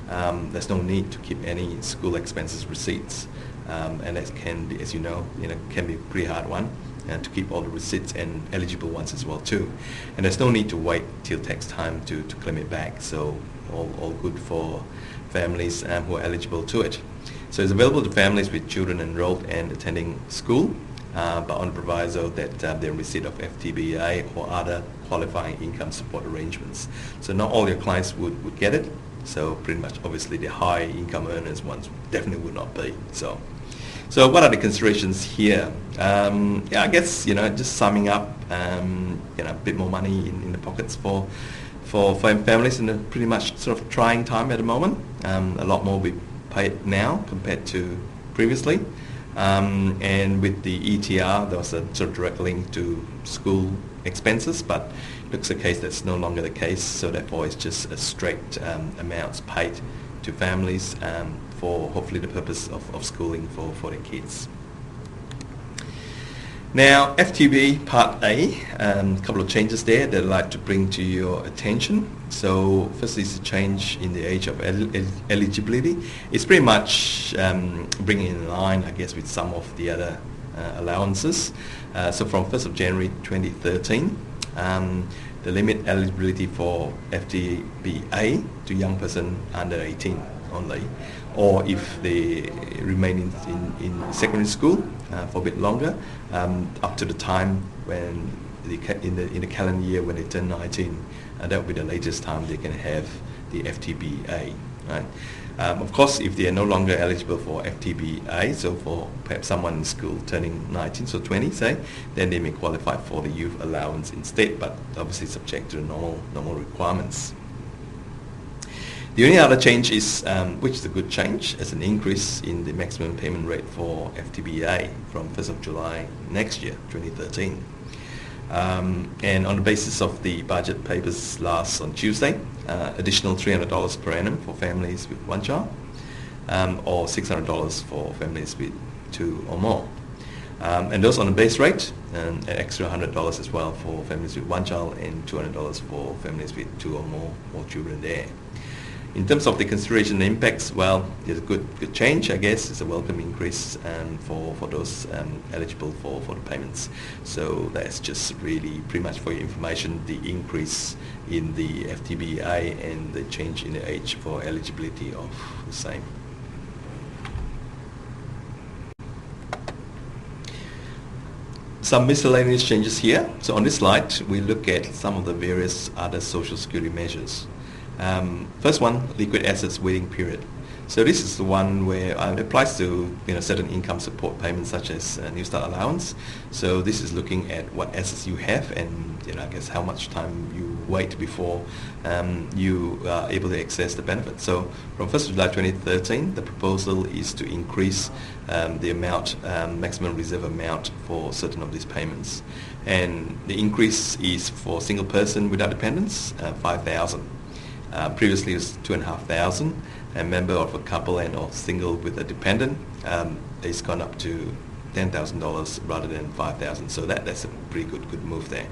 there's no need to keep any school expenses receipts. And that can be, as you know, can be a pretty hard one, and to keep all the receipts and eligible ones as well too. And there's no need to wait till tax time to claim it back. So all good for families who are eligible to it. So it's available to families with children enrolled and attending school, but on the proviso that they're in receipt of FTBA or other qualifying income support arrangements. So not all your clients would get it. So pretty much, obviously, the high income earners ones definitely would not be. So what are the considerations here? I guess, just summing up, a bit more money in the pockets for families in a pretty much sort of trying time at the moment. A lot more we pay now compared to previously. And with the ETR, there was a sort of direct link to school expenses, but it looks a case that's no longer the case, so therefore it's just a straight amounts paid to families for hopefully the purpose of schooling for their kids. Now, FTB Part A, a couple of changes there that I'd like to bring to your attention. So firstly is a change in the age of eligibility. It's pretty much bringing in line, I guess, with some of the other allowances. So from 1st of January 2013, the limit eligibility for FTBA to young person under 18 only, or if they remain in secondary school for a bit longer, up to the time when in the calendar year when they turn 19, that will be the latest time they can have the FTBA. Right? Of course, if they are no longer eligible for FTBA, so for perhaps someone in school turning 19, so 20 say, then they may qualify for the youth allowance instead, but obviously subject to the normal requirements. The only other change is, which is a good change, is an increase in the maximum payment rate for FTBA from 1st of July next year, 2013. And on the basis of the budget papers last on Tuesday, additional $300 per annum for families with one child, or $600 for families with two or more. And those on the base rate, an extra $100 as well for families with one child and $200 for families with two or more children there. In terms of the consideration and impacts, well, it's a good change, I guess. It's a welcome increase for those eligible for the payments. So that's just really pretty much for your information, the increase in the FTBA and the change in the age for eligibility of the same. Some miscellaneous changes here. So on this slide, we look at some of the various other social security measures. First one, liquid assets waiting period. So this is the one where it applies to certain income support payments such as New Start allowance. So this is looking at what assets you have and I guess how much time you wait before you are able to access the benefit. So from 1st of July 2013, the proposal is to increase the amount, maximum reserve amount for certain of these payments. And the increase is for single person without dependents, $5,000. Previously it was $2,500. A member of a couple and or single with a dependent, it's gone up to $10,000 rather than $5,000. So that's a pretty good move there.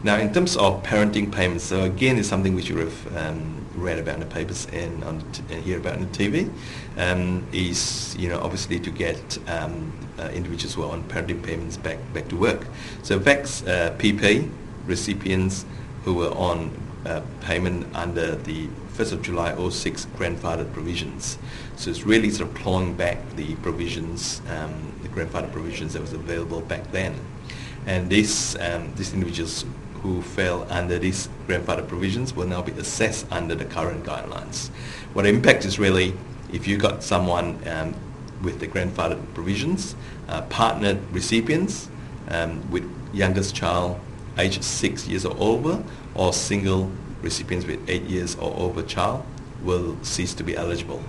Now in terms of parenting payments, so again it's something which you have read about in the papers and hear about on the TV, is obviously to get individuals who are on parenting payments back to work. So VAX PP recipients who were on payment under the 1st of July 06 grandfathered provisions. So it's really sort of clawing back the provisions, the grandfathered provisions that was available back then. And these individuals who fell under these grandfathered provisions will now be assessed under the current guidelines. What the impact is really, if you got someone with the grandfathered provisions, partnered recipients with youngest child aged 6 years or over, or single recipients with 8 years or over child will cease to be eligible,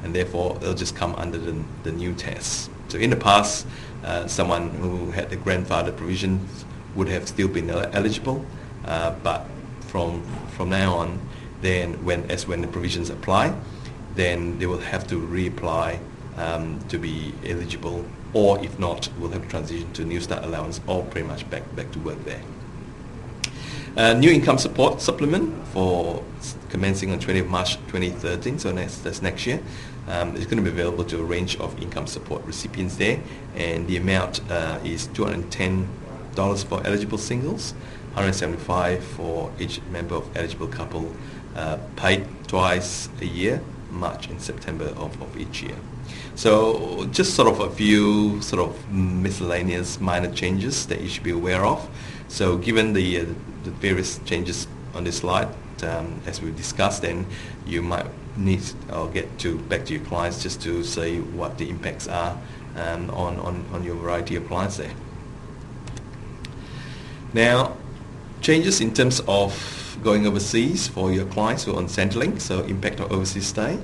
and therefore they'll just come under the new test. So in the past, someone who had the grandfather provisions would have still been eligible, but from now on, then when the provisions apply, then they will have to reapply to be eligible, or if not, will have to transition to New Start allowance or pretty much back to work there. New income support supplement for commencing on 20th March 2013, so that's next year. It's going to be available to a range of income support recipients there, and the amount is $210 for eligible singles, $175 for each member of eligible couple, paid twice a year, March and September of each year. So just sort of a few sort of miscellaneous minor changes that you should be aware of. So given the various changes on this slide, as we discussed, then you might need or get to back to your clients just to say what the impacts are on your variety of clients there. Now, changes in terms of going overseas for your clients who are on Centrelink, so impact on overseas stay.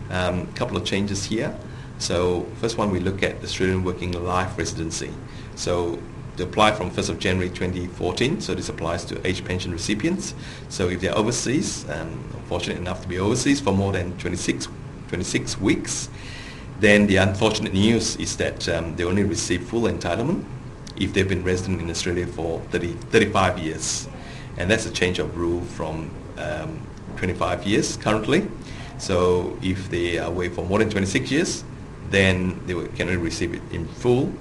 Couple of changes here. So first one, we look at Australian Working Life Residency. So to apply from 1st of January 2014, so this applies to age pension recipients. So if they're overseas, fortunate enough to be overseas for more than 26 weeks, then the unfortunate news is that they only receive full entitlement if they've been resident in Australia for 35 years. And that's a change of rule from 25 years currently. So if they are away for more than 26 years, then they can only receive it in full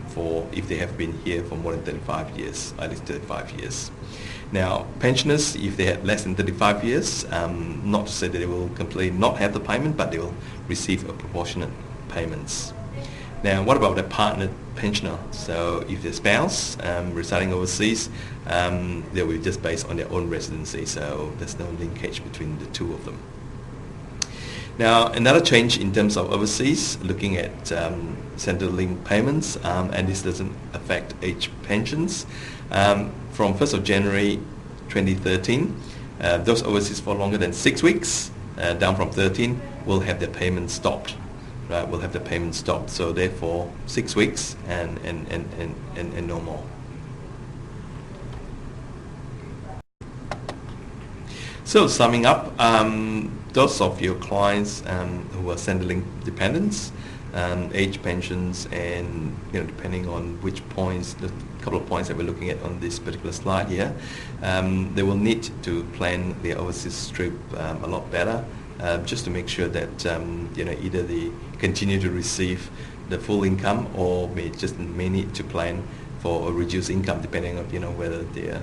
for if they have been here for more than 35 years, at least 35 years. Now, pensioners, if they have less than 35 years, not to say that they will completely not have the payment, but they will receive a proportionate payments. Now, what about the partnered pensioner? So if their spouse residing overseas, they will be just based on their own residency, so there's no linkage between the two of them. Now, another change in terms of overseas, looking at Centrelink payments, and this doesn't affect age pensions. From 1st of January 2013, those overseas for longer than 6 weeks, down from 13, will have their payment stopped. Right, will have the payment stopped. So therefore, 6 weeks and no more. So summing up, those of your clients who are Centrelink dependents, age pensions, and depending on which points, the couple of points that we're looking at on this particular slide here, they will need to plan their overseas trip a lot better, just to make sure that either they continue to receive the full income or may need to plan for a reduced income depending on whether they're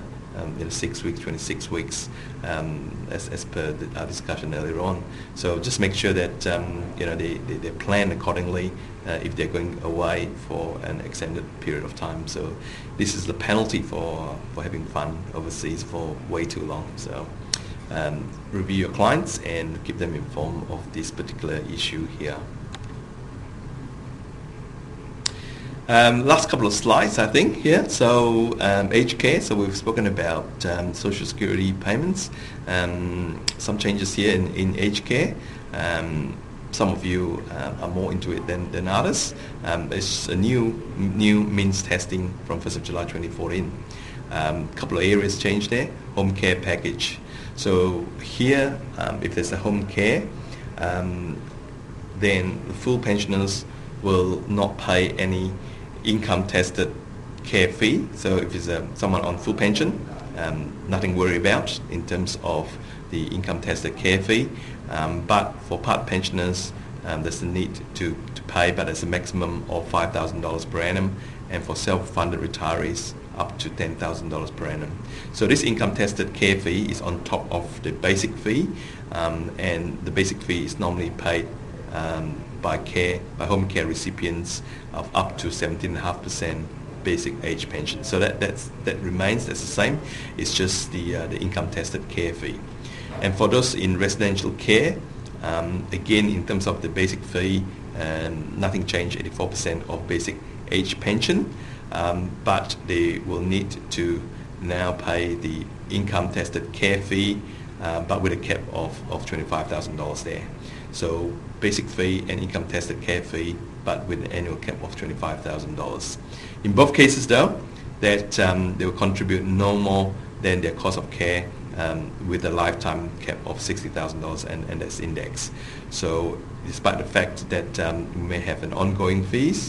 6 weeks, 26 weeks, as per our discussion earlier on. So just make sure that they plan accordingly if they're going away for an extended period of time. So this is the penalty for having fun overseas for way too long. So review your clients and keep them informed of this particular issue here. Last couple of slides, I think, here. So aged care, so we've spoken about Social Security payments. Some changes here in aged care. Some of you are more into it than others. It's a new means testing from 1st of July 2014. Couple of areas changed there. Home care package. So here, if there's a home care, then the full pensioners will not pay any income tested care fee. So if it's someone on full pension, nothing to worry about in terms of the income tested care fee. But for part pensioners, there's a need to pay, but there's a maximum of $5,000 per annum, and for self-funded retirees up to $10,000 per annum. So this income tested care fee is on top of the basic fee, and the basic fee is normally paid by home care recipients of up to 17.5% basic age pension. So that remains, that's the same. It's just the income tested care fee. And for those in residential care, again in terms of the basic fee, nothing changed, 84% of basic age pension, but they will need to now pay the income tested care fee, but with a cap of $25,000 there. So basic fee and income tested care fee, but with an annual cap of $25,000. In both cases though, that they will contribute no more than their cost of care, with a lifetime cap of $60,000, and that's index. So despite the fact that we may have an ongoing fees,